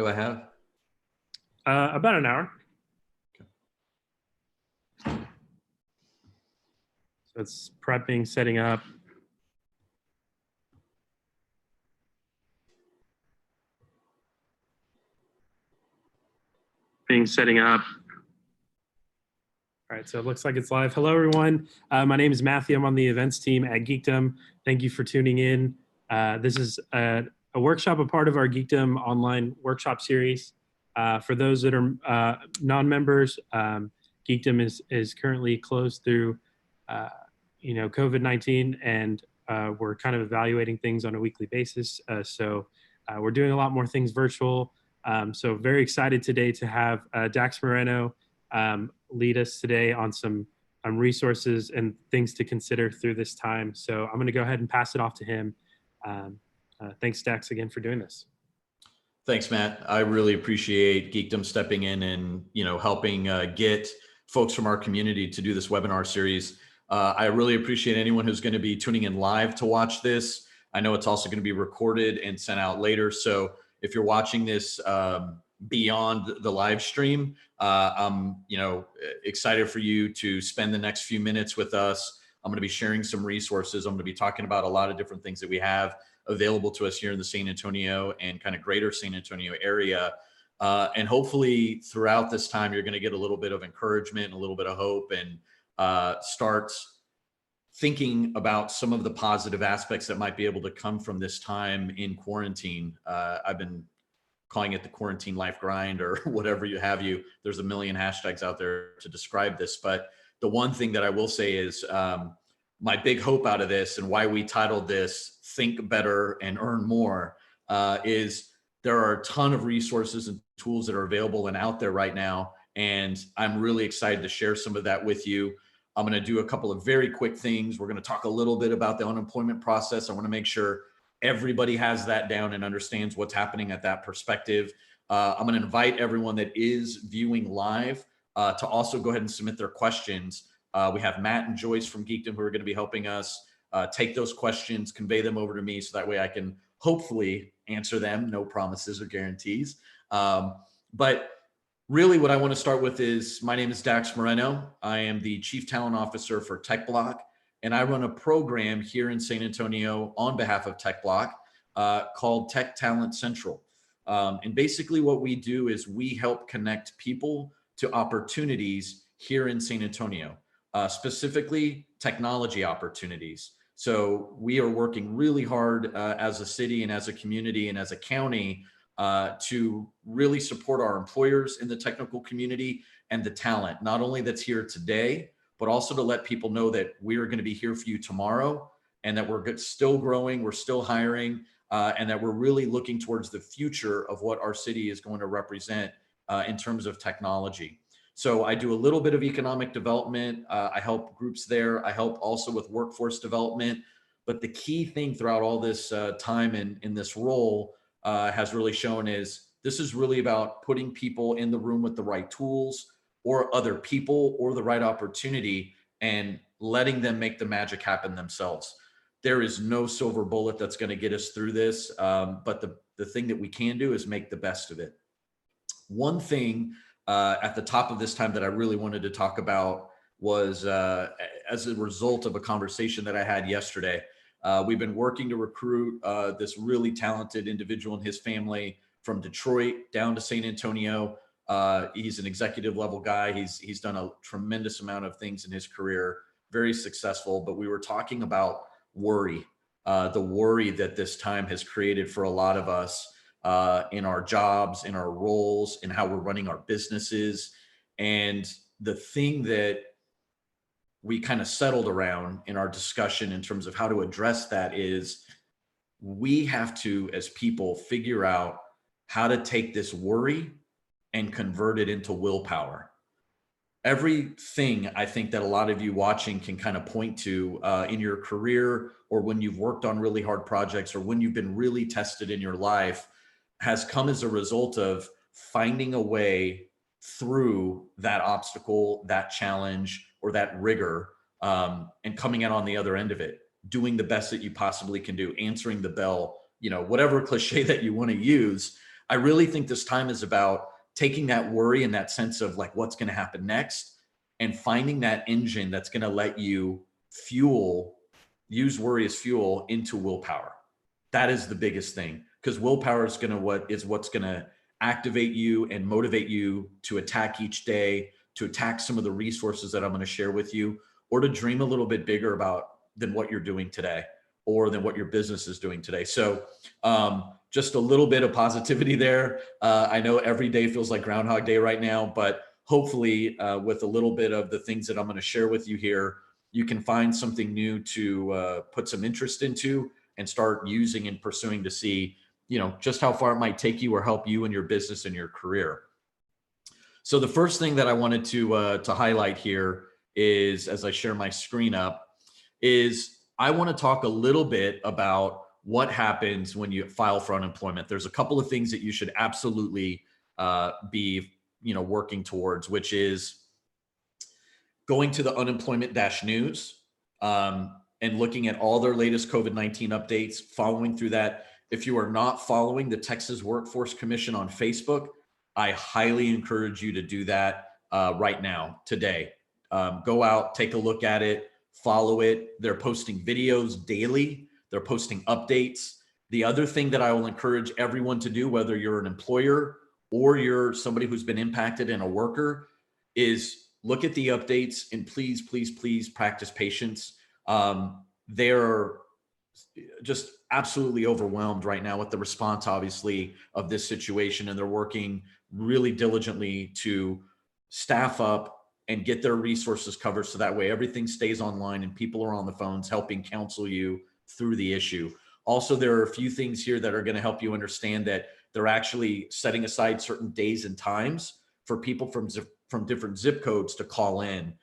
do I have? About an hour. Okay. So it's prepping, setting up. Setting up. All right, so it looks like it's live. Hello, everyone. My name is Matthew. I'm on the events team at Geekdom. Thank you for tuning in. This is a workshop, a part of our Geekdom online workshop series. For those that are non-members, Geekdom is currently closed through, COVID-19, and we're kind of evaluating things on a weekly basis. So we're doing a lot more things virtual. So very excited today to have Dax Moreno lead us today on some resources and things to consider through this time. So I'm going to go ahead and pass it off to him. Thanks, Dax, again for doing this. Thanks, Matt. I really appreciate Geekdom stepping in and helping get folks from our community to do this webinar series. I really appreciate anyone who's going to be tuning in live to watch this. I know it's also going to be recorded and sent out later. So if you're watching this beyond the live stream, I'm excited for you to spend the next few minutes with us. I'm going to be sharing some resources. I'm going to be talking about a lot of different things that we have available to us here in the San Antonio and kind of greater San Antonio area. And hopefully throughout this time, you're going to get a little bit of encouragement, a little bit of hope, and start thinking about some of the positive aspects that might be able to come from this time in quarantine. I've been calling it the quarantine life grind or whatever you have. There's a million hashtags out there to describe this. But the one thing that I will say is my big hope out of this, and why we titled this Think Better and Earn More, is there are a ton of resources and tools that are available and out there right now. And I'm really excited to share some of that with you. I'm going to do a couple of very quick things. We're going to talk a little bit about the unemployment process. I want to make sure everybody has that down and understands what's happening at that perspective. I'm going to invite everyone that is viewing live to also go ahead and submit their questions. We have Matt and Joyce from Geekdom who are going to be helping us take those questions, convey them over to me, so that way I can hopefully answer them. No promises or guarantees. But really what I want to start with is, my name is Dax Moreno. I am the Chief Talent Officer for TechBlock, and I run a program here in San Antonio on behalf of TechBlock called Tech Talent Central. And basically what we do is we help connect people to opportunities here in San Antonio, specifically technology opportunities. So we are working really hard as a city and as a community and as a county to really support our employers in the technical community and the talent, not only that's here today, but also to let people know that we are going to be here for you tomorrow, and that we're still growing, we're still hiring, and that we're really looking towards the future of what our city is going to represent in terms of technology. So I do a little bit of economic development. I help groups there. I help also with workforce development. But the key thing throughout all this time in this role has really shown is this is really about putting people in the room with the right tools, or other people, or the right opportunity, and letting them make the magic happen themselves. There is no silver bullet that's going to get us through this, but the thing that we can do is make the best of it. One thing at the top of this time that I really wanted to talk about was as a result of a conversation that I had yesterday. We've been working to recruit this really talented individual and his family from Detroit down to San Antonio. He's an executive level guy. He's done a tremendous amount of things in his career, very successful. But we were talking about worry, the worry that this time has created for a lot of us in our jobs, in our roles, in how we're running our businesses. And the thing that we kind of settled around in our discussion in terms of how to address that is, we have to, as people, figure out how to take this worry and convert it into willpower. Everything I think that a lot of you watching can kind of point to in your career, or when you've worked on really hard projects, or when you've been really tested in your life, has come as a result of finding a way through that obstacle, that challenge, or that rigor, and coming out on the other end of it, doing the best that you possibly can do, answering the bell, whatever cliche that you want to use. I really think this time is about taking that worry and that sense of like what's going to happen next and finding that engine that's going to let you use worry as fuel into willpower. That is the biggest thing, because willpower is what's going to activate you and motivate you to attack each day, to attack some of the resources that I'm going to share with you, or to dream a little bit bigger about than what you're doing today or than what your business is doing today. So just a little bit of positivity there. I know every day feels like Groundhog Day right now, but hopefully with a little bit of the things that I'm going to share with you here, you can find something new to put some interest into and start using and pursuing to see, just how far it might take you or help you in your business and your career. So the first thing that I wanted to highlight here is, as I share my screen up, is I want to talk a little bit about what happens when you file for unemployment. There's a couple of things that you should absolutely be, working towards, which is going to the unemployment-news and looking at all their latest COVID-19 updates, following through that. If you are not following the Texas Workforce Commission on Facebook, I highly encourage you to do that right now, today. Go out, take a look at it, follow it. They're posting videos daily. They're posting updates. The other thing that I will encourage everyone to do, whether you're an employer or you're somebody who's been impacted and a worker, is look at the updates and please, please, please practice patience. They're just absolutely overwhelmed right now with the response, obviously, of this situation. And they're working really diligently to staff up and get their resources covered so that way everything stays online and people are on the phones helping counsel you through the issue. Also, there are a few things here that are going to help you understand that they're actually setting aside certain days and times for people from different zip codes to call in.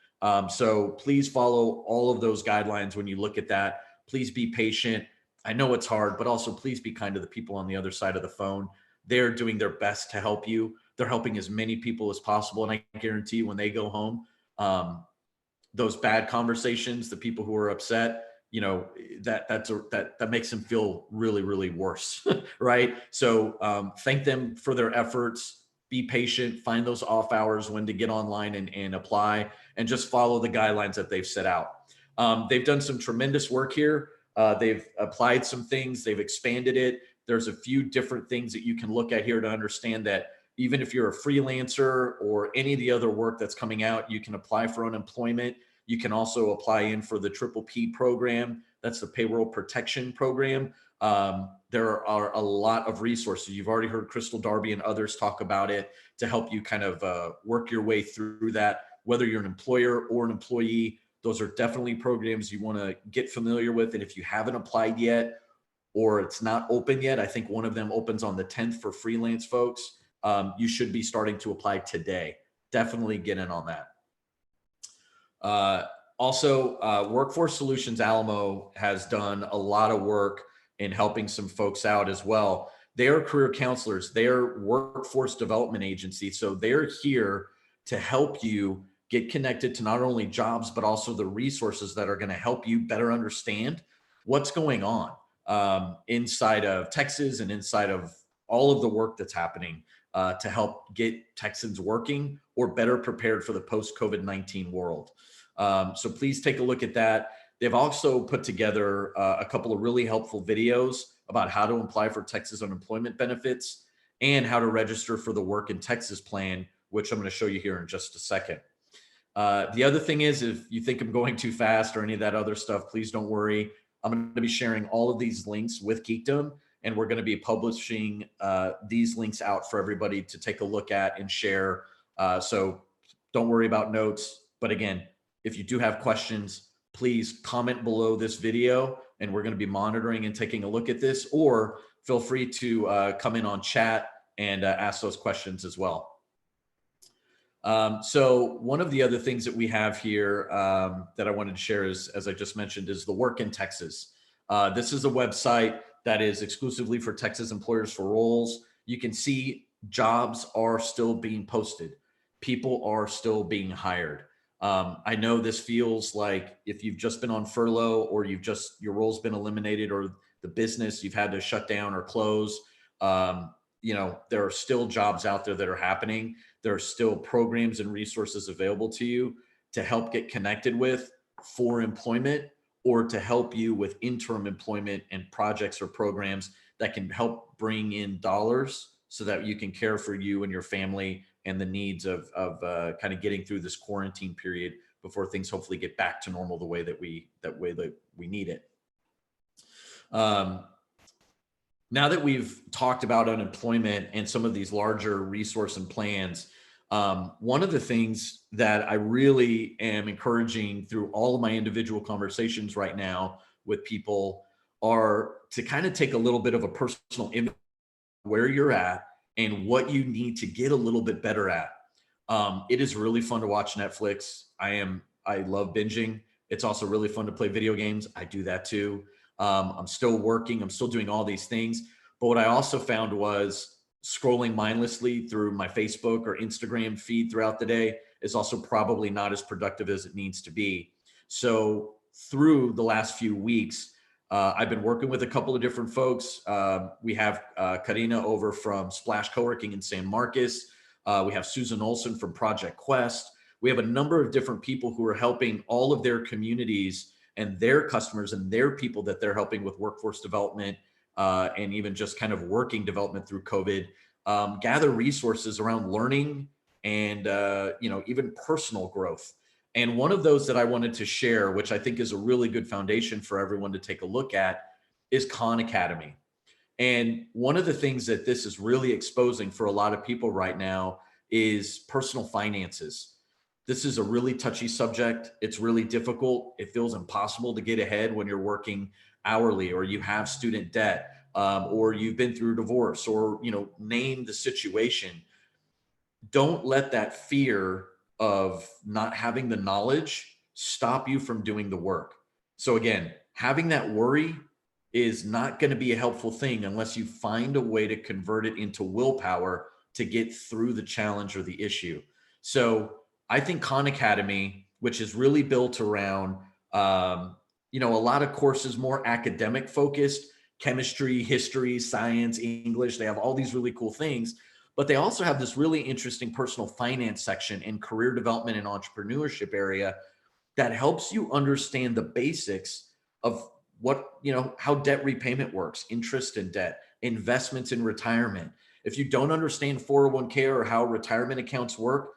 So please follow all of those guidelines when you look at that. Please be patient. I know it's hard, but also please be kind to the people on the other side of the phone. They're doing their best to help you. They're helping as many people as possible. And I guarantee you when they go home, those bad conversations, the people who are upset, that makes them feel really, really worse, right? So thank them for their efforts. Be patient, find those off hours when to get online and apply, and just follow the guidelines that they've set out. They've done some tremendous work here. They've applied some things, they've expanded it. There's a few different things that you can look at here to understand that even if you're a freelancer or any of the other work that's coming out, you can apply for unemployment. You can also apply in for the PPP program. That's the payroll protection program. There are a lot of resources. You've already heard Crystal Darby and others talk about it to help you kind of work your way through that, whether you're an employer or an employee. Those are definitely programs you want to get familiar with. And if you haven't applied yet or it's not open yet, I think one of them opens on the 10th for freelance folks. You should be starting to apply today. Definitely get in on that. Also, Workforce Solutions Alamo has done a lot of work in helping some folks out as well. They are career counselors. They are workforce development agency. So they're here to help you get connected to not only jobs, but also the resources that are going to help you better understand what's going on inside of Texas and inside of all of the work that's happening to help get Texans working or better prepared for the post-COVID-19 world. So please take a look at that. They've also put together a couple of really helpful videos about how to apply for Texas unemployment benefits and how to register for the Work in Texas plan, which I'm going to show you here in just a second. The other thing is, if you think I'm going too fast or any of that other stuff, please don't worry. I'm going to be sharing all of these links with Geekdom, and we're going to be publishing these links out for everybody to take a look at and share. So don't worry about notes. But again, if you do have questions, please comment below this video, and we're going to be monitoring and taking a look at this, or feel free to come in on chat and ask those questions as well. So one of the other things that we have here that I wanted to share is, as I just mentioned, is the Work in Texas. This is a website that is exclusively for Texas employers for roles. You can see jobs are still being posted. People are still being hired. I know this feels like if you've just been on furlough or your role's been eliminated or the business you've had to shut down or close, there are still jobs out there that are happening. There are still programs and resources available to you to help get connected with for employment, or to help you with interim employment and projects or programs that can help bring in dollars so that you can care for you and your family and the needs of kind of getting through this quarantine period before things hopefully get back to normal the way that we need it. Um, Now that we've talked about unemployment and some of these larger resource and plans, one of the things that I really am encouraging through all of my individual conversations right now with people are to kind of take a little bit of a personal image where you're at and what you need to get a little bit better at. It is really fun to watch Netflix. I love binging. It's also really fun to play video games. I do that too. I'm still working. I'm still doing all these things. But what I also found was scrolling mindlessly through my Facebook or Instagram feed throughout the day is also probably not as productive as it needs to be. So through the last few weeks, I've been working with a couple of different folks. We have Karina over from Splash Co-working in San Marcos. We have Susan Olson from Project Quest. We have a number of different people who are helping all of their communities and their customers and their people that they're helping with workforce development and even just kind of working development through COVID, gather resources around learning and even personal growth. And one of those that I wanted to share, which I think is a really good foundation for everyone to take a look at, is Khan Academy. And one of the things that this is really exposing for a lot of people right now is personal finances. This is a really touchy subject. It's really difficult. It feels impossible to get ahead when you're working hourly, or you have student debt, or you've been through divorce, or name the situation. Don't let that fear of not having the knowledge stop you from doing the work. So again, having that worry is not going to be a helpful thing unless you find a way to convert it into willpower to get through the challenge or the issue. So I think Khan Academy, which is really built around, a lot of courses, more academic focused, chemistry, history, science, English. They have all these really cool things, but they also have this really interesting personal finance section and career development and entrepreneurship area that helps you understand the basics of how debt repayment works, interest in debt, investments in retirement. If you don't understand 401k or how retirement accounts work,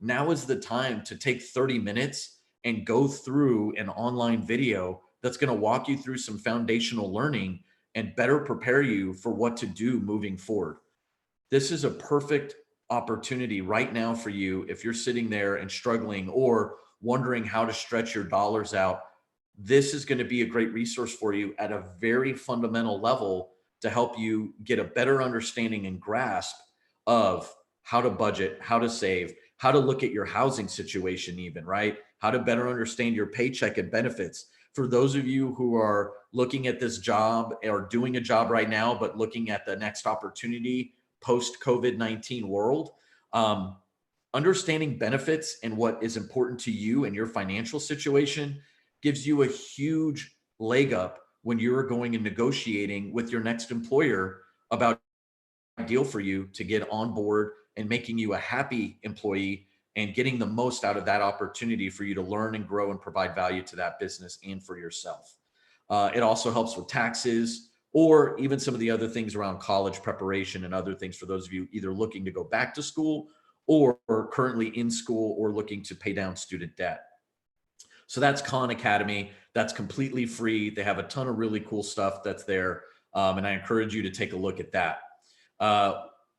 now is the time to take 30 minutes and go through an online video that's going to walk you through some foundational learning and better prepare you for what to do moving forward. This is a perfect opportunity right now for you if you're sitting there and struggling or wondering how to stretch your dollars out. This is going to be a great resource for you at a very fundamental level to help you get a better understanding and grasp of how to budget, how to save, how to look at your housing situation even, right? How to better understand your paycheck and benefits. For those of you who are looking at this job or doing a job right now, but looking at the next opportunity post COVID-19 world, understanding benefits and what is important to you and your financial situation gives you a huge leg up when you're going and negotiating with your next employer about a deal for you to get on board and making you a happy employee and getting the most out of that opportunity for you to learn and grow and provide value to that business and for yourself. It also helps with taxes or even some of the other things around college preparation and other things for those of you either looking to go back to school or currently in school or looking to pay down student debt. So that's Khan Academy. That's completely free. They have a ton of really cool stuff that's there. And I encourage you to take a look at that.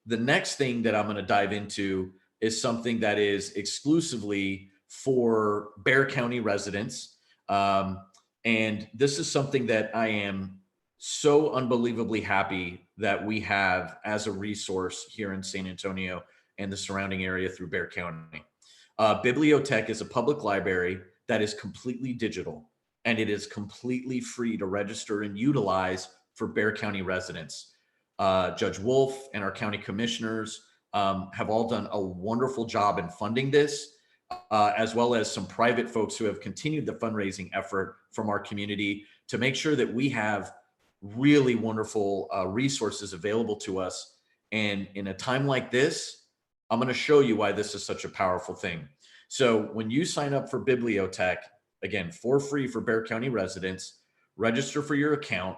The next thing that I'm going to dive into is something that is exclusively for Bexar County residents. And this is something that I am so unbelievably happy that we have as a resource here in San Antonio and the surrounding area through Bexar County. Bibliotech is a public library that is completely digital, and it is completely free to register and utilize for Bexar County residents. Judge Wolf and our county commissioners have all done a wonderful job in funding this, as well as some private folks who have continued the fundraising effort from our community to make sure that we have really wonderful resources available to us. And in a time like this, I'm going to show you why this is such a powerful thing. So when you sign up for Bibliotech, again, for free for Bexar County residents, register for your account.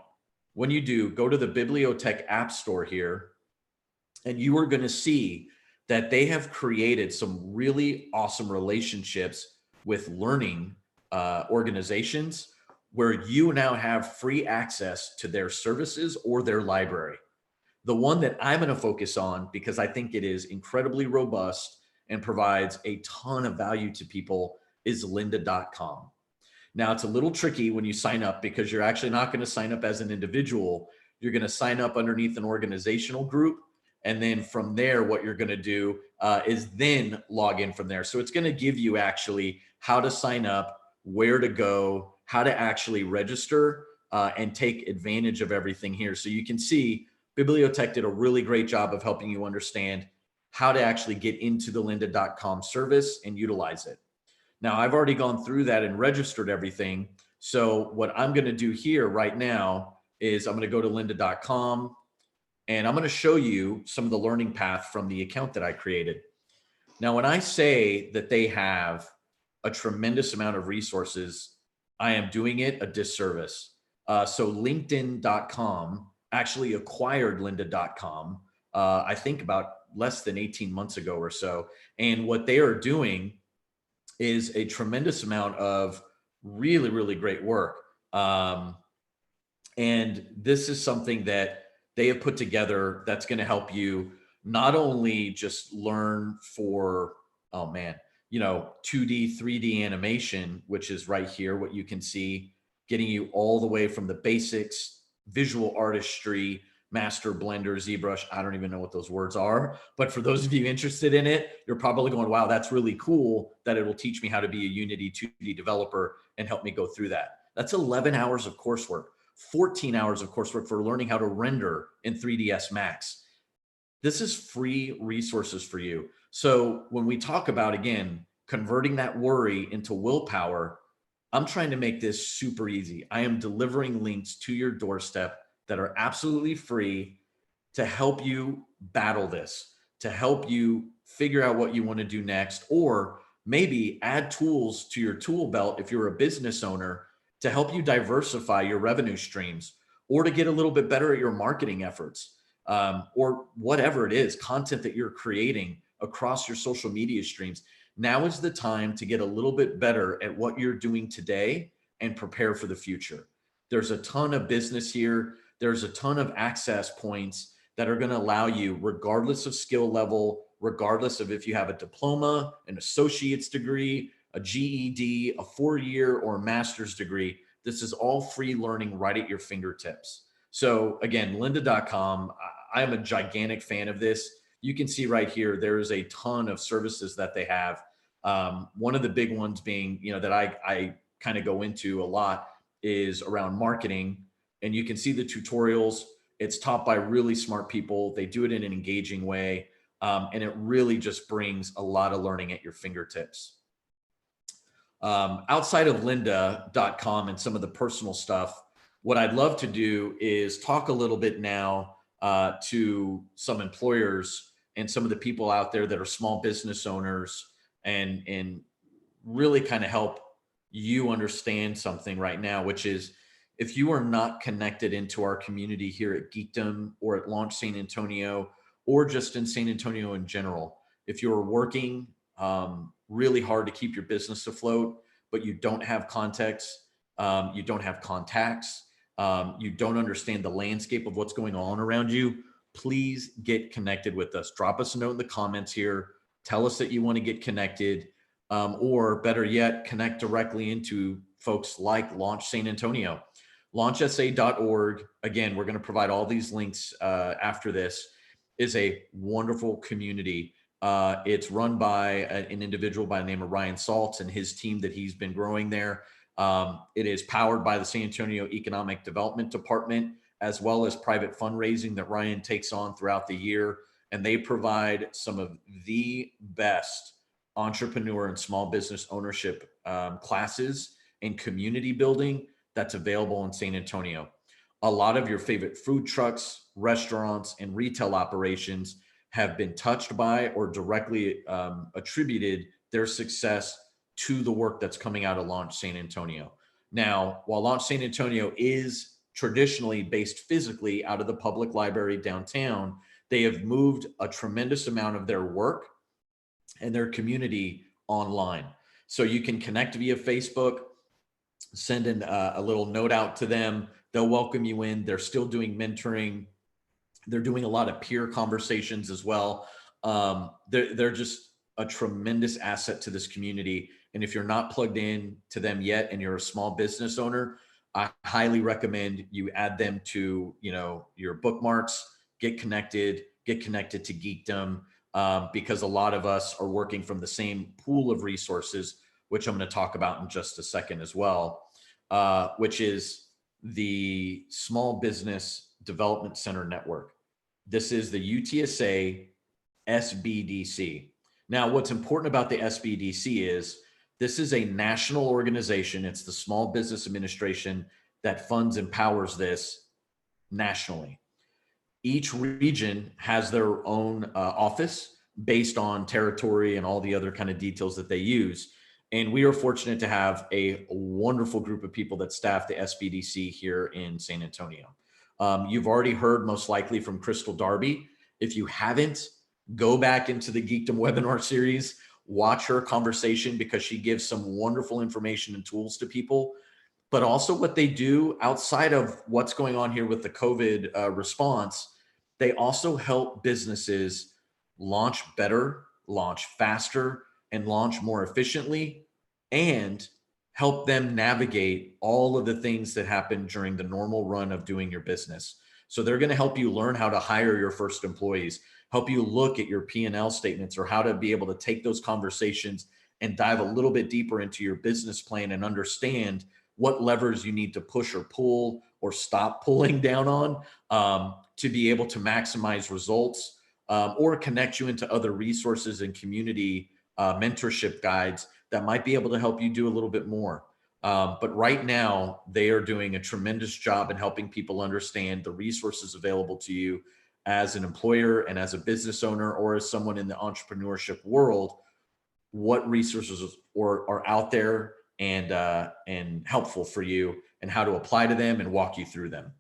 When you do, go to the Bibliotech App Store here, and you are going to see that they have created some really awesome relationships with learning organizations where you now have free access to their services or their library. The one that I'm going to focus on, because I think it is incredibly robust and provides a ton of value to people, is lynda.com. Now, it's a little tricky when you sign up because you're actually not going to sign up as an individual. You're going to sign up underneath an organizational group. And then from there, what you're going to do is then log in from there. So it's going to give you actually how to sign up, where to go, how to actually register, and take advantage of everything here. So you can see Bibliotech did a really great job of helping you understand how to actually get into the lynda.com service and utilize it. Now, I've already gone through that and registered everything. So what I'm going to do here right now is I'm going to go to lynda.com, and I'm going to show you some of the learning path from the account that I created. Now, when I say that they have a tremendous amount of resources, I am doing it a disservice. So LinkedIn.com actually acquired lynda.com, I think about less than 18 months ago or so. And what they are doing is a tremendous amount of really, really great work. And this is something that they have put together that's going to help you not only just learn for, oh man, 2D, 3D animation, which is right here, what you can see, getting you all the way from the basics, visual artistry, master, blender, ZBrush. I don't even know what those words are, but for those of you interested in it, you're probably going, wow, that's really cool that it will teach me how to be a Unity 2D developer and help me go through that. That's 11 hours of coursework, 14 hours of coursework for learning how to render in 3ds Max. This is free resources for you. So when we talk about, again, converting that worry into willpower, I'm trying to make this super easy. I am delivering links to your doorstep that are absolutely free to help you battle this, to help you figure out what you want to do next, or maybe add tools to your tool belt if you're a business owner to help you diversify your revenue streams, or to get a little bit better at your marketing efforts, or whatever it is, content that you're creating across your social media streams. Now is the time to get a little bit better at what you're doing today and prepare for the future. There's a ton of business here. There's a ton of access points that are going to allow you, regardless of skill level, regardless of if you have a diploma, an associate's degree, a GED, a 4-year or a master's degree. This is all free learning right at your fingertips. So again, lynda.com, I am a gigantic fan of this. You can see right here, there is a ton of services that they have. One of the big ones being, that I kind of go into a lot is around marketing. And you can see the tutorials. It's taught by really smart people. They do it in an engaging way. And it really just brings a lot of learning at your fingertips. Outside of lynda.com and some of the personal stuff, what I'd love to do is talk a little bit now to some employers and some of the people out there that are small business owners, and really kind of help you understand something right now, which is, if you are not connected into our community here at Geekdom or at Launch San Antonio, or just in San Antonio in general, if you're working really hard to keep your business afloat, but you don't have context, you don't have contacts, you don't understand the landscape of what's going on around you, please get connected with us. Drop us a note in the comments here. Tell us that you want to get connected, or better yet, connect directly into folks like Launch San Antonio. LaunchSA.org. Again, we're going to provide all these links after this. Is a wonderful community. It's run by an individual by the name of Ryan Saltz and his team that he's been growing there. It is powered by the San Antonio Economic Development Department, as well as private fundraising that Ryan takes on throughout the year. And they provide some of the best entrepreneur and small business ownership classes and community building that's available in San Antonio. A lot of your favorite food trucks, restaurants, and retail operations have been touched by or directly attributed their success to the work that's coming out of Launch San Antonio. Now, while Launch San Antonio is traditionally based physically out of the public library downtown, they have moved a tremendous amount of their work and their community online. So you can connect via Facebook, send in a little note out to them. They'll welcome you in. They're still doing mentoring. They're doing a lot of peer conversations as well. They're just a tremendous asset to this community. And if you're not plugged in to them yet and you're a small business owner, I highly recommend you add them to, your bookmarks, get connected to Geekdom, because a lot of us are working from the same pool of resources, which I'm going to talk about in just a second as well, which is the Small Business Development Center Network. This is the UTSA SBDC. Now, what's important about the SBDC is this is a national organization. It's the Small Business Administration that funds and powers this nationally. Each region has their own office based on territory and all the other kind of details that they use. And we are fortunate to have a wonderful group of people that staff the SBDC here in San Antonio. You've already heard most likely from Crystal Darby. If you haven't, go back into the Geekdom webinar series, watch her conversation because she gives some wonderful information and tools to people, but also what they do outside of what's going on here with the COVID response. They also help businesses launch better, launch faster, and launch more efficiently, and help them navigate all of the things that happen during the normal run of doing your business. So they're going to help you learn how to hire your first employees, help you look at your P&L statements, or how to be able to take those conversations and dive a little bit deeper into your business plan and understand what levers you need to push or pull or stop pulling down on, to be able to maximize results, or connect you into other resources and community mentorship guides that might be able to help you do a little bit more. But right now, they are doing a tremendous job in helping people understand the resources available to you as an employer and as a business owner, or as someone in the entrepreneurship world, what resources are out there and helpful for you, and how to apply to them and walk you through them.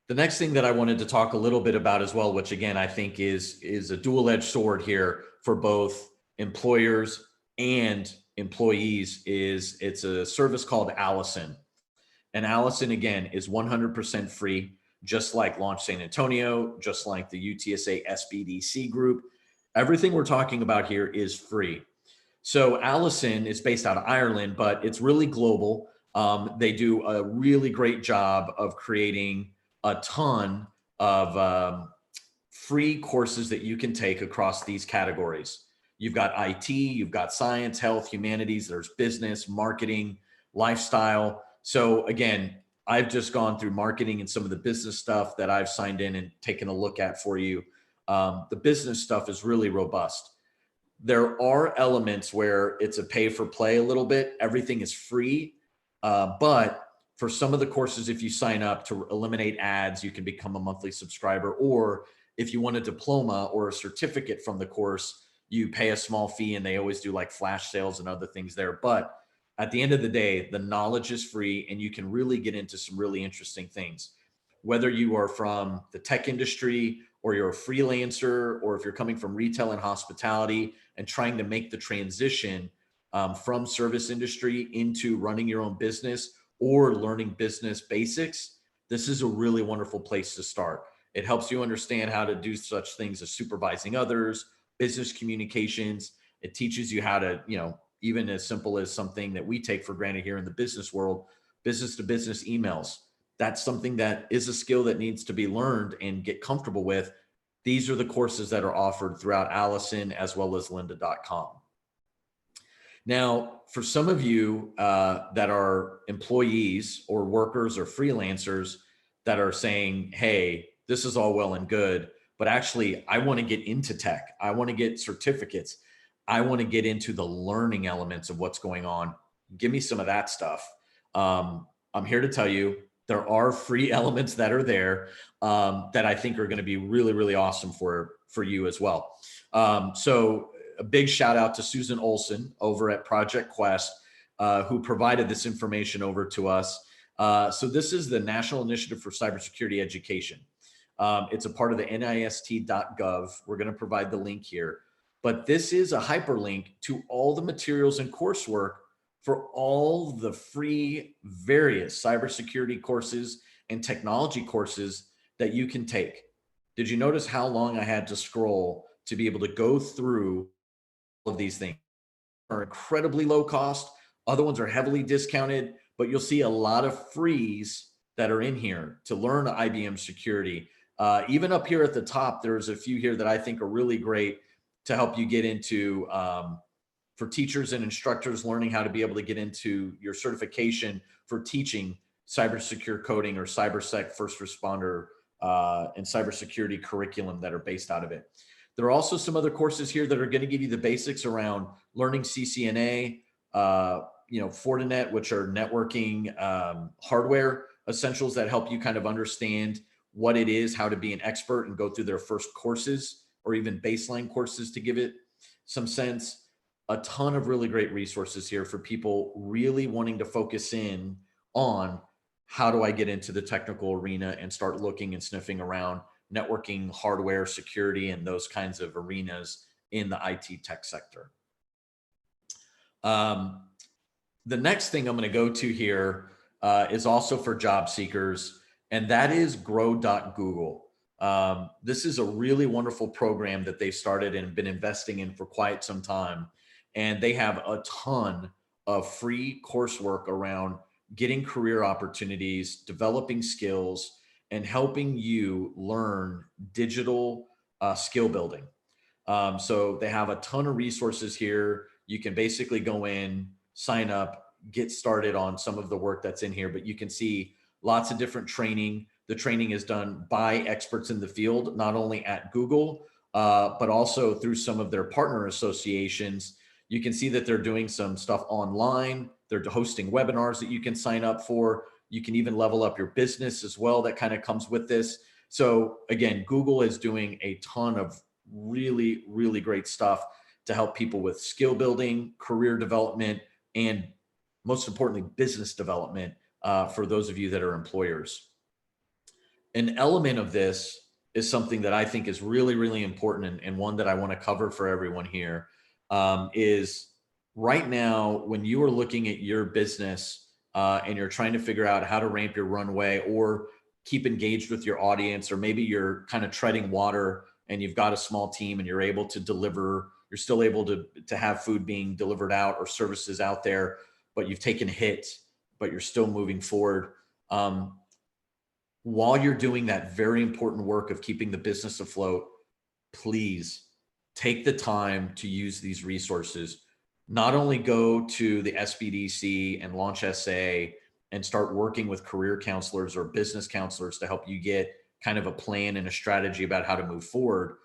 The next thing that I wanted to talk a little bit about as well, which again, I think is a dual-edged sword here for both employers and employees, is it's a service called Allison. And Allison, again, is 100% free, just like Launch San Antonio, just like the UTSA SBDC group. Everything we're talking about here is free. So Allison is based out of Ireland, but it's really global. They do a really great job of creating a ton of free courses that you can take across these categories. You've got IT, you've got science, health, humanities, there's business, marketing, lifestyle. So again, I've just gone through marketing and some of the business stuff that I've signed in and taken a look at for you. The business stuff is really robust. There are elements where it's a pay for play a little bit. Everything is free. But for some of the courses, if you sign up to eliminate ads, you can become a monthly subscriber. Or if you want a diploma or a certificate from the course, you pay a small fee, and they always do like flash sales and other things there. But at the end of the day, the knowledge is free, and you can really get into some really interesting things. Whether you are from the tech industry, or you're a freelancer, or if you're coming from retail and hospitality and trying to make the transition from service industry into running your own business or learning business basics, this is a really wonderful place to start. It helps you understand how to do such things as supervising others, business communications. It teaches you how to, even as simple as something that we take for granted here in the business world, business to business emails. That's something that is a skill that needs to be learned and get comfortable with. These are the courses that are offered throughout Allison as well as lynda.com. Now, for some of you that are employees or workers or freelancers that are saying, hey, this is all well and good, but actually I want to get into tech. I want to get certificates. I want to get into the learning elements of what's going on. Give me some of that stuff. I'm here to tell you there are free elements that are there that I think are going to be really, really awesome for you as well. So a big shout out to Susan Olson over at Project Quest, who provided this information over to us. So this is the National Initiative for Cybersecurity Education. It's a part of the NIST.gov. We're going to provide the link here, but this is a hyperlink to all the materials and coursework for all the free various cybersecurity courses and technology courses that you can take. Did you notice how long I had to scroll to be able to go through all of these things? Are incredibly low cost. Other ones are heavily discounted, but you'll see a lot of frees that are in here to learn IBM security. Even up here at the top, there's a few here that I think are really great to help you get into for teachers and instructors learning how to be able to get into your certification for teaching cybersecure coding or cybersec first responder and cybersecurity curriculum that are based out of it. There are also some other courses here that are going to give you the basics around learning CCNA, Fortinet, which are networking hardware essentials that help you kind of understand what it is, how to be an expert and go through their first courses or even baseline courses to give it some sense. A ton of really great resources here for people really wanting to focus in on how do I get into the technical arena and start looking and sniffing around networking, hardware, security, and those kinds of arenas in the IT tech sector. The next thing I'm going to go to here is also for job seekers, and that is grow.google. This is a really wonderful program that they've started and been investing in for quite some time. And they have a ton of free coursework around getting career opportunities, developing skills, and helping you learn digital skill building. So they have a ton of resources here. You can basically go in, sign up, get started on some of the work that's in here, but you can see lots of different training. The training is done by experts in the field, not only at Google, but also through some of their partner associations. You can see that they're doing some stuff online. They're hosting webinars that you can sign up for. You can even level up your business as well. That kind of comes with this. So again, Google is doing a ton of really, really great stuff to help people with skill building, career development, and most importantly, business development for those of you that are employers. An element of this is something that I think is really, really important and one that I want to cover for everyone here. Is right now when you are looking at your business and you're trying to figure out how to ramp your runway or keep engaged with your audience, or maybe you're kind of treading water and you've got a small team and you're able to deliver, you're still able to have food being delivered out or services out there, but you've taken a hit, but you're still moving forward. While you're doing that very important work of keeping the business afloat, please take the time to use these resources. Not only go to the SBDC and Launch SA and start working with career counselors or business counselors to help you get kind of a plan and a strategy about how to move forward.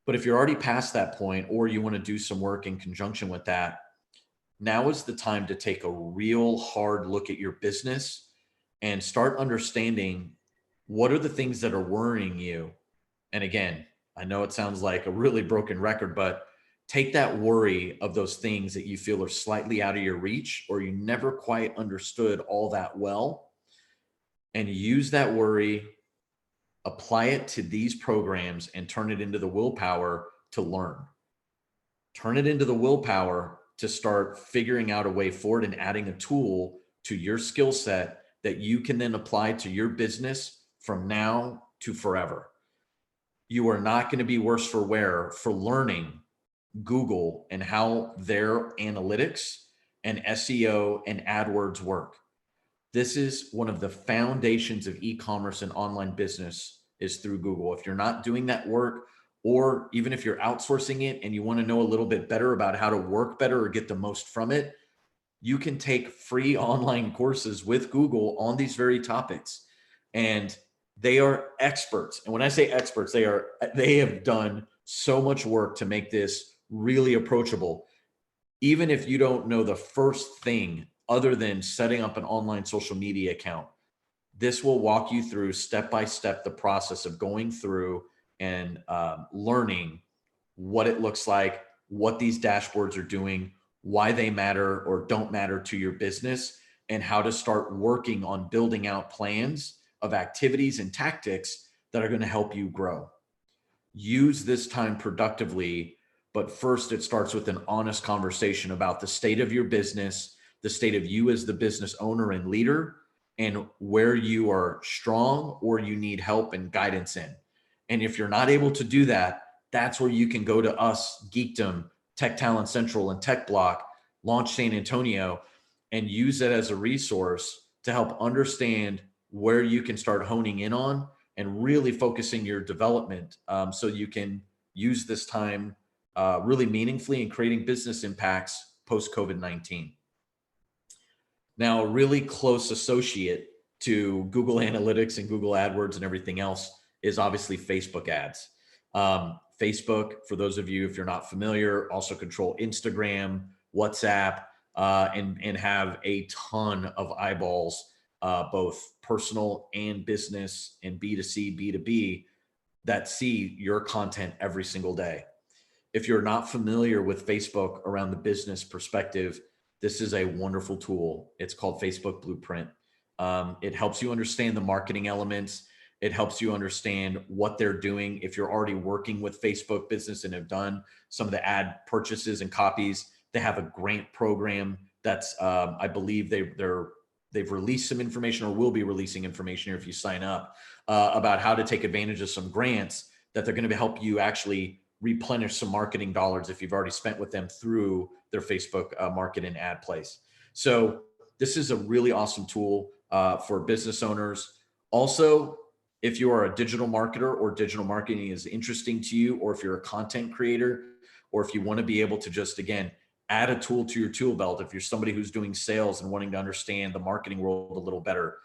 But if you're already past that point, or you want to do some work in conjunction with that, now is the time to take a real hard look at your business and start understanding what are the things that are worrying you. And again, I know it sounds like a really broken record, but take that worry of those things that you feel are slightly out of your reach or you never quite understood all that well, and use that worry, apply it to these programs, and turn it into the willpower to learn. Turn it into the willpower to start figuring out a way forward and adding a tool to your skill set that you can then apply to your business from now to forever. You are not going to be worse for wear for learning Google and how their analytics and SEO and AdWords work. This is one of the foundations of e-commerce and online business is through Google. If you're not doing that work, or even if you're outsourcing it and you want to know a little bit better about how to work better or get the most from it, you can take free online courses with Google on these very topics. And they are experts. And when I say experts, they have done so much work to make this really approachable. Even if you don't know the first thing other than setting up an online social media account. This will walk you through step by step the process of going through and learning what it looks like, what these dashboards are doing, why they matter or don't matter to your business, and how to start working on building out plans of activities and tactics that are going to help you grow. Use this time productively, but first it starts with an honest conversation about the state of your business, the state of you as the business owner and leader, and where you are strong or you need help and guidance in. And if you're not able to do that, that's where you can go to us, Geekdom, Tech Talent Central, and Tech Block, Launch San Antonio, and use it as a resource to help understand where you can start honing in on and really focusing your development, so you can use this time really meaningfully in creating business impacts post COVID-19. Now, a really close associate to Google Analytics and Google AdWords and everything else is obviously Facebook ads. Facebook, for those of you, if you're not familiar, also control Instagram, WhatsApp, and have a ton of eyeballs, both personal and business and B2C, B2B, that see your content every single day. If you're not familiar with Facebook around the business perspective, this is a wonderful tool. It's called Facebook Blueprint. It helps you understand the marketing elements. It helps you understand what they're doing. If you're already working with Facebook business and have done some of the ad purchases and copies, they have a grant program that's, I believe they've released some information or will be releasing information here if you sign up, about how to take advantage of some grants that they're going to help you actually replenish some marketing dollars if you've already spent with them through their Facebook market and ad place. So this is a really awesome tool for business owners. Also, if you are a digital marketer or digital marketing is interesting to you, or if you're a content creator, or if you want to be able to just, again, add a tool to your tool belt, if you're somebody who's doing sales and wanting to understand the marketing world a little better,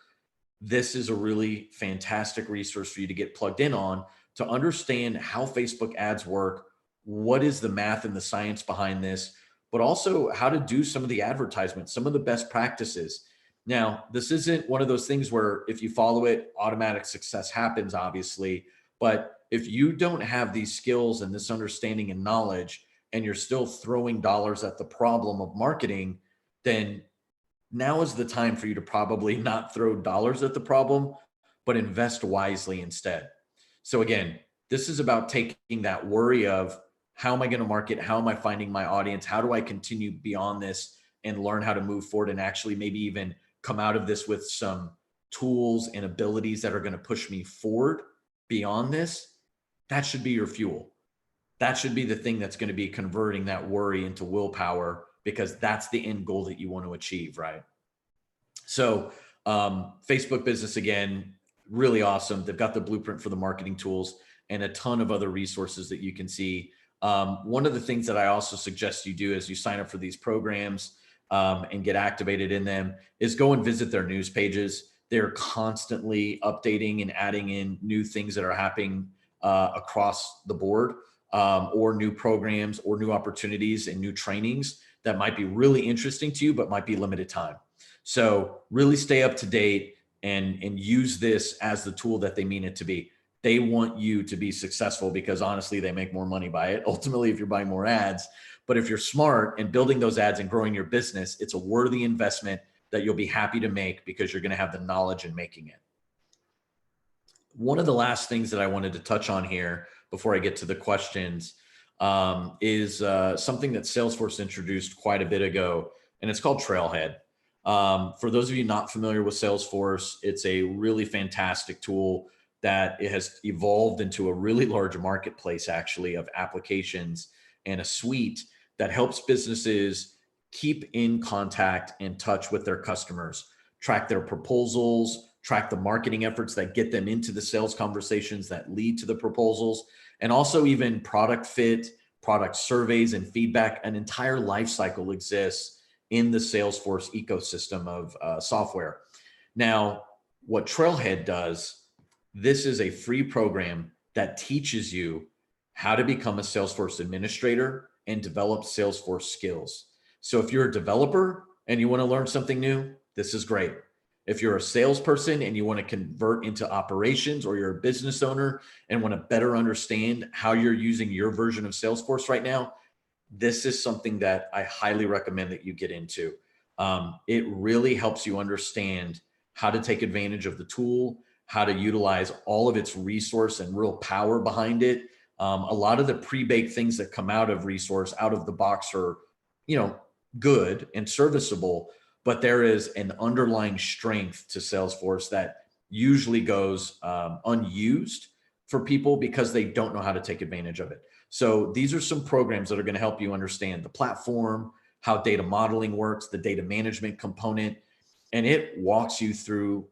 this is a really fantastic resource for you to get plugged in on to understand how Facebook ads work, what is the math and the science behind this, but also how to do some of the advertisements, some of the best practices. Now, this isn't one of those things where if you follow it, automatic success happens, obviously. But if you don't have these skills and this understanding and knowledge, and you're still throwing dollars at the problem of marketing, then now is the time for you to probably not throw dollars at the problem, but invest wisely instead. So again, this is about taking that worry of how am I going to market? How am I finding my audience? How do I continue beyond this and learn how to move forward and actually maybe even come out of this with some tools and abilities that are going to push me forward beyond this? That should be your fuel. That should be the thing that's going to be converting that worry into willpower, because that's the end goal that you want to achieve, right? So Facebook business, again, really awesome. They've got the blueprint for the marketing tools and a ton of other resources that you can see. One of the things that I also suggest you do as you sign up for these programs and get activated in them is go and visit their news pages. They're constantly updating and adding in new things that are happening across the board, or new programs or new opportunities and new trainings that might be really interesting to you, but might be limited time. So really stay up to date and use this as the tool that they mean it to be. They want you to be successful because honestly, they make more money by it. Ultimately, if you're buying more ads, but if you're smart and building those ads and growing your business, it's a worthy investment that you'll be happy to make because you're going to have the knowledge in making it. One of the last things that I wanted to touch on here before I get to the questions is something that Salesforce introduced quite a bit ago, and it's called Trailhead. For those of you not familiar with Salesforce, it's a really fantastic tool that it has evolved into a really large marketplace, actually, of applications and a suite that helps businesses keep in contact and touch with their customers, track their proposals, track the marketing efforts that get them into the sales conversations that lead to the proposals, and also even product fit, product surveys and feedback. An entire life cycle exists in the Salesforce ecosystem of software. Now, what Trailhead does, this is a free program that teaches you how to become a Salesforce administrator and develop Salesforce skills. So if you're a developer and you want to learn something new, this is great. If you're a salesperson and you want to convert into operations, or you're a business owner and want to better understand how you're using your version of Salesforce right now, this is something that I highly recommend that you get into. It really helps you understand how to take advantage of the tool, how to utilize all of its resource and real power behind it. A lot of the pre-baked things that come out of resource out of the box are, you know, good and serviceable, but there is an underlying strength to Salesforce that usually goes unused for people because they don't know how to take advantage of it. So these are some programs that are going to help you understand the platform, how data modeling works, the data management component, and it walks you through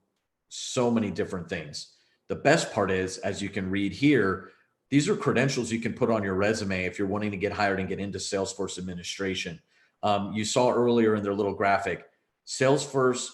so many different things. The best part is, as you can read here, these are credentials you can put on your resume if you're wanting to get hired and get into Salesforce administration. You saw earlier in their little graphic, Salesforce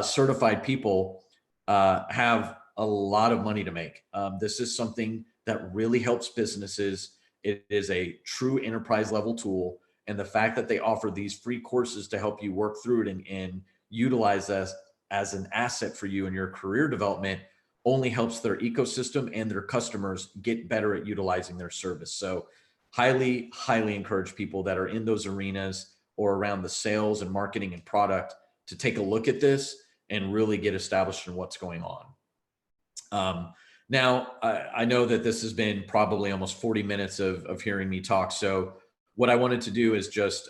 certified people have a lot of money to make. This is something that really helps businesses. It is a true enterprise level tool. And the fact that they offer these free courses to help you work through it and utilize this as an asset for you in your career development only helps their ecosystem and their customers get better at utilizing their service. So highly, highly encourage people that are in those arenas or around the sales and marketing and product to take a look at this and really get established in what's going on. Now, I know that this has been probably almost 40 minutes of hearing me talk. So what I wanted to do is just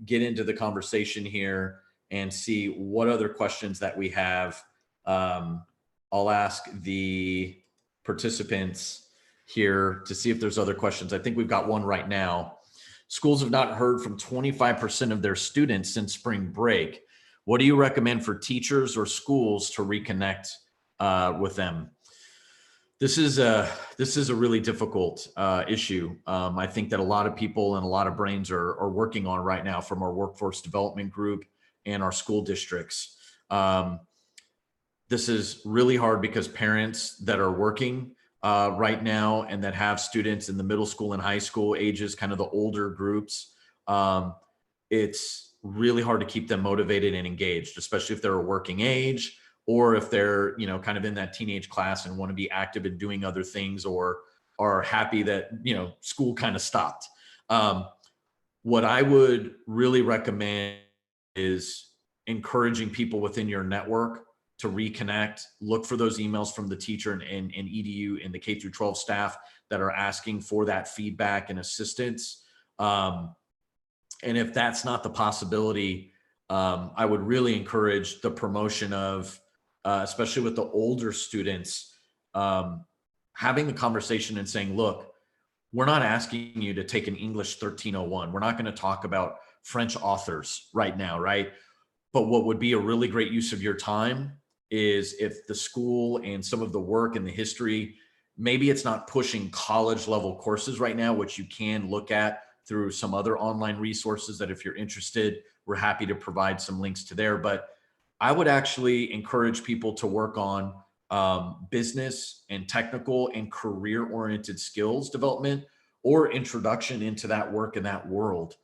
get into the conversation here and see what other questions that we have. I'll ask the participants here to see if there's other questions. I think we've got one right now. Schools have not heard from 25% of their students since spring break. What do you recommend for teachers or schools to reconnect with them? This is a really difficult issue. I think that a lot of people and a lot of brains are working on right now from our workforce development group and our school districts. This is really hard because parents that are working right now and that have students in the middle school and high school ages, kind of the older groups, it's really hard to keep them motivated and engaged, especially if they're a working age, or if they're, you know, kind of in that teenage class and want to be active in doing other things, or are happy that, you know, school kind of stopped. What I would really recommend is encouraging people within your network to reconnect, look for those emails from the teacher and EDU and the K through 12 staff that are asking for that feedback and assistance. And if that's not the possibility, I would really encourage the promotion of, especially with the older students, having the conversation and saying, look, we're not asking you to take an English 1301. We're not going to talk about French authors right now, right? But what would be a really great use of your time is if the school and some of the work and the history, maybe it's not pushing college level courses right now, which you can look at through some other online resources that if you're interested, we're happy to provide some links to there. But I would actually encourage people to work on business and technical and career oriented skills development or introduction into that work in that world.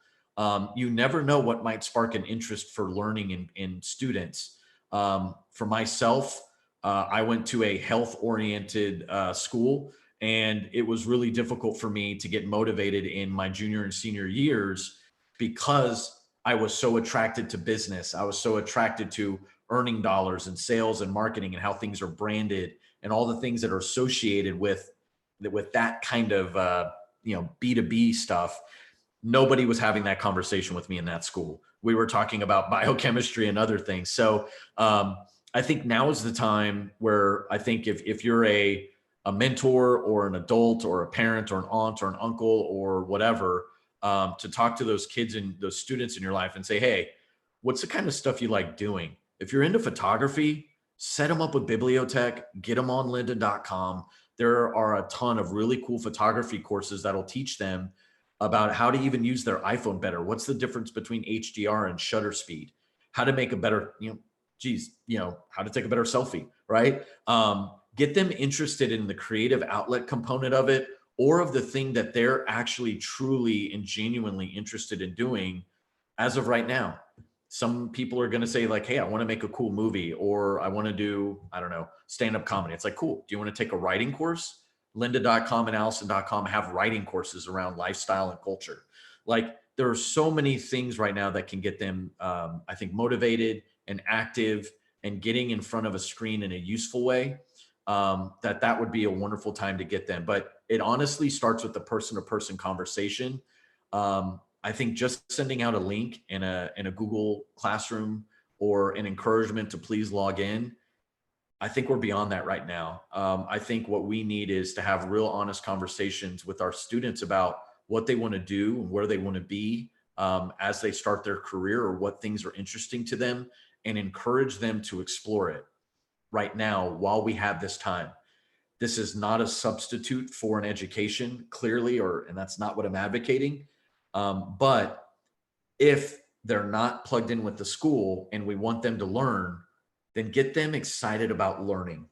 You never know what might spark an interest for learning in students. For myself, I went to a health oriented school, and it was really difficult for me to get motivated in my junior and senior years because I was so attracted to business. I was so attracted to earning dollars and sales and marketing and how things are branded and all the things that are associated with that kind of B2B stuff. Nobody was having that conversation with me in that school. We were talking about biochemistry and other things. So I think now is the time where I think if you're a mentor or an adult or a parent or an aunt or an uncle or whatever, to talk to those kids and those students in your life and say, hey, what's the kind of stuff you like doing? If you're into photography, set them up with Bibliotech, get them on lynda.com. There are a ton of really cool photography courses that'll teach them about how to even use their iPhone better. What's the difference between HDR and shutter speed? How to make a better, how to take a better selfie, right? Get them interested in the creative outlet component of it, or of the thing that they're actually truly and genuinely interested in doing, as of right now. Some people are going to say like, hey, I want to make a cool movie, or I want to do, I don't know, stand-up comedy. It's like, cool. Do you want to take a writing course? Lynda.com and Allison.com have writing courses around lifestyle and culture. Like there are so many things right now that can get them, I think, motivated and active and getting in front of a screen in a useful way. That would be a wonderful time to get them. But it honestly starts with the person-to-person conversation. I think just sending out a link in a Google Classroom or an encouragement to please log in, I think we're beyond that right now. I think what we need is to have real honest conversations with our students about what they want to do and where they want to be as they start their career, or what things are interesting to them, and encourage them to explore it right now while we have this time. This is not a substitute for an education, clearly, and that's not what I'm advocating. But if they're not plugged in with the school and we want them to learn, then get them excited about learning.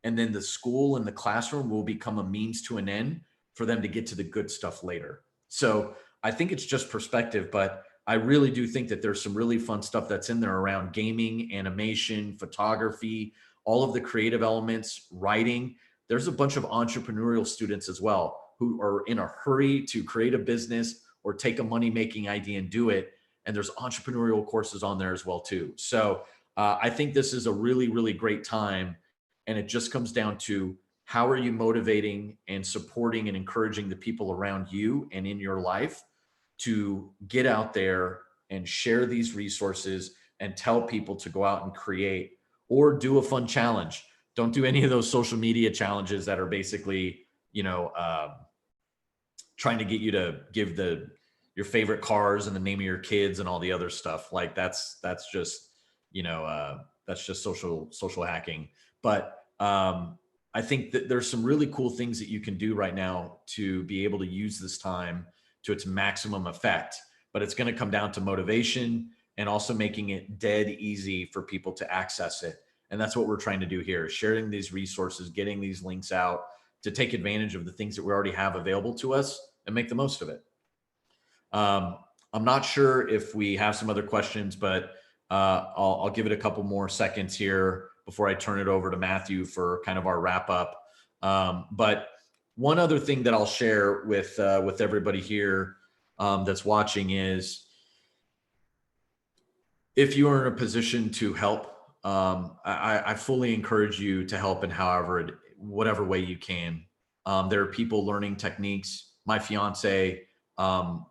And then the school and the classroom will become a means to an end for them to get to the good stuff later. So I think it's just perspective, but I really do think that there's some really fun stuff that's in there around gaming, animation, photography, all of the creative elements, writing. There's a bunch of entrepreneurial students as well who are in a hurry to create a business or take a money making idea and do it. And there's entrepreneurial courses on there as well too. So I think this is a really, really great time. And it just comes down to, how are you motivating and supporting and encouraging the people around you and in your life to get out there and share these resources and tell people to go out and create, or do a fun challenge. Don't do any of those social media challenges that are basically, trying to get you to give your favorite cars and the name of your kids and all the other stuff. Like that's just, that's just social hacking. But I think that there's some really cool things that you can do right now to be able to use this time to its maximum effect. But it's going to come down to motivation and also making it dead easy for people to access it. And that's what we're trying to do here, sharing these resources, getting these links out to take advantage of the things that we already have available to us and make the most of it. I'm not sure if we have some other questions, but I'll give it a couple more seconds here before I turn it over to Matthew for kind of our wrap up. But one other thing that I'll share with everybody here that's watching is, if you are in a position to help, I fully encourage you to help in whatever way you can. There are people learning techniques. My fiance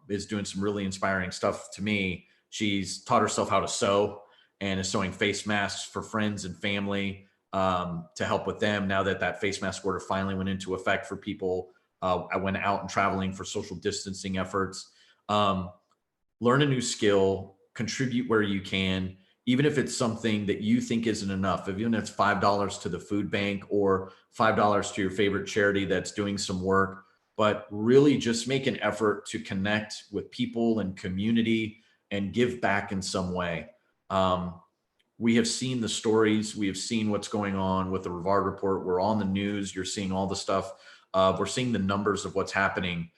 is doing some really inspiring stuff to me. She's taught herself how to sew and is sewing face masks for friends and family to help with them. Now that face mask order finally went into effect for people, I went out and traveling for social distancing efforts. Learn a new skill, contribute where you can, even if it's something that you think isn't enough, even if it's $5 to the food bank or $5 to your favorite charity that's doing some work. But really just make an effort to connect with people and community and give back in some way. We have seen the stories. We have seen what's going on with the Rivard Report. We're on the news. You're seeing all the stuff. We're seeing the numbers of what's happening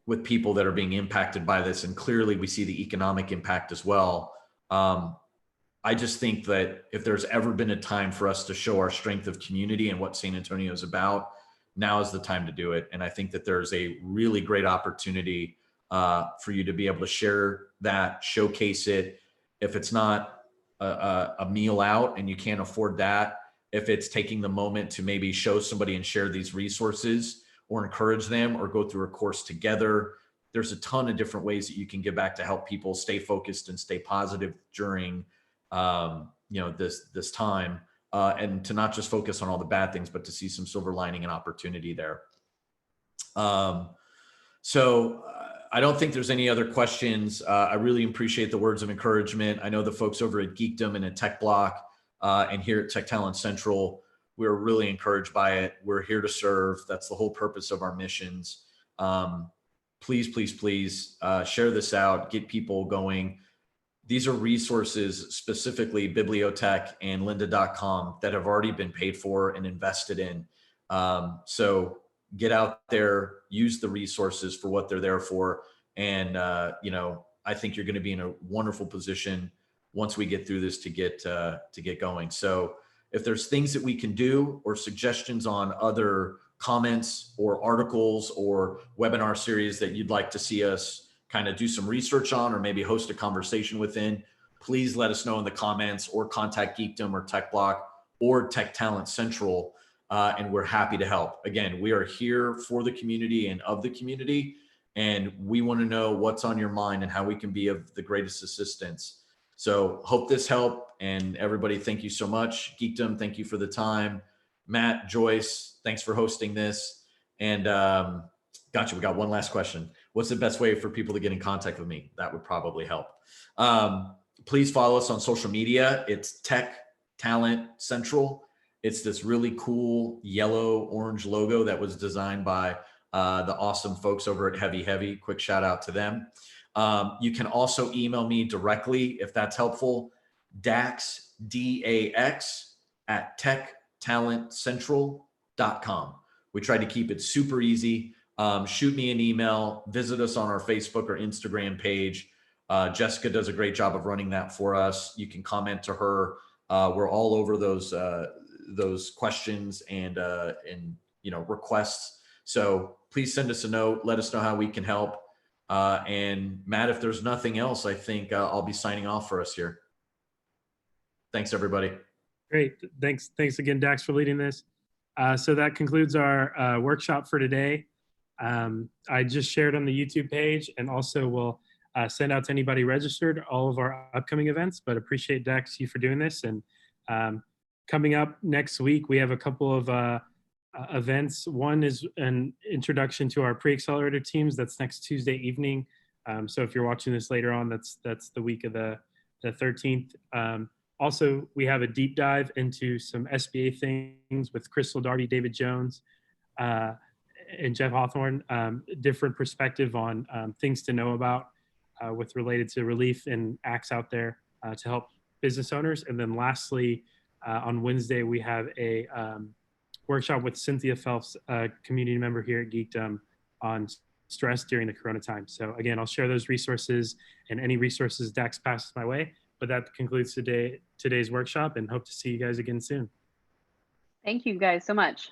with people that are being impacted by this. And clearly we see the economic impact as well. I just think that if there's ever been a time for us to show our strength of community and what San Antonio is about, now is the time to do it. And I think that there's a really great opportunity for you to be able to share that, showcase it. If it's not a meal out and you can't afford that, if it's taking the moment to maybe show somebody and share these resources or encourage them or go through a course together, there's a ton of different ways that you can give back to help people stay focused and stay positive during this time. And to not just focus on all the bad things, but to see some silver lining and opportunity there. So I don't think there's any other questions. I really appreciate the words of encouragement. I know the folks over at Geekdom and at Tech Block and here at Tech Talent Central, we're really encouraged by it. We're here to serve. That's the whole purpose of our missions. Please, please, please share this out, get people going. These are resources, specifically Bibliotech and lynda.com, that have already been paid for and invested in. So get out there, use the resources for what they're there for, And, I think you're going to be in a wonderful position once we get through this to get going. So if there's things that we can do or suggestions on other comments or articles or webinar series that you'd like to see us kind of do some research on, or maybe host a conversation within, please let us know in the comments, or contact Geekdom or Tech Block or Tech Talent Central. And we're happy to help. Again, we are here for the community and of the community, and we want to know what's on your mind and how we can be of the greatest assistance. So hope this helped. And everybody, thank you so much. Geekdom, thank you for the time. Matt, Joyce, thanks for hosting this. And gotcha, we got one last question. What's the best way for people to get in contact with me? That would probably help. Please follow us on social media. It's Tech Talent Central. It's this really cool yellow orange logo that was designed by the awesome folks over at Heavy Heavy. Quick shout out to them. You can also email me directly if that's helpful. Dax, D-A-X, at techtalentcentral.com. We try to keep it super easy. Shoot me an email, visit us on our Facebook or Instagram page. Jessica does a great job of running that for us. You can comment to her. We're all over those questions and requests. So please send us a note. Let us know how we can help. And Matt, if there's nothing else, I think I'll be signing off for us here. Thanks, everybody. Great. Thanks again, Dax, for leading this. So that concludes our workshop for today. I just shared on the YouTube page, and also will send out to anybody registered all of our upcoming events, but appreciate Dax, you for doing this. And coming up next week, we have a couple of events. One is an introduction to our pre-accelerator teams. That's next Tuesday evening. So if you're watching this later on, that's the week of the 13th. Also, we have a deep dive into some SBA things with Crystal Darby, David Jones, and Jeff Hawthorne. Different perspective on things to know about with related to relief and acts out there to help business owners. And then lastly, on Wednesday, we have a workshop with Cynthia Phelps, a community member here at Geekdom, on stress during the Corona time. So again, I'll share those resources and any resources Dax passes my way. But that concludes today's workshop, and hope to see you guys again soon. Thank you guys so much.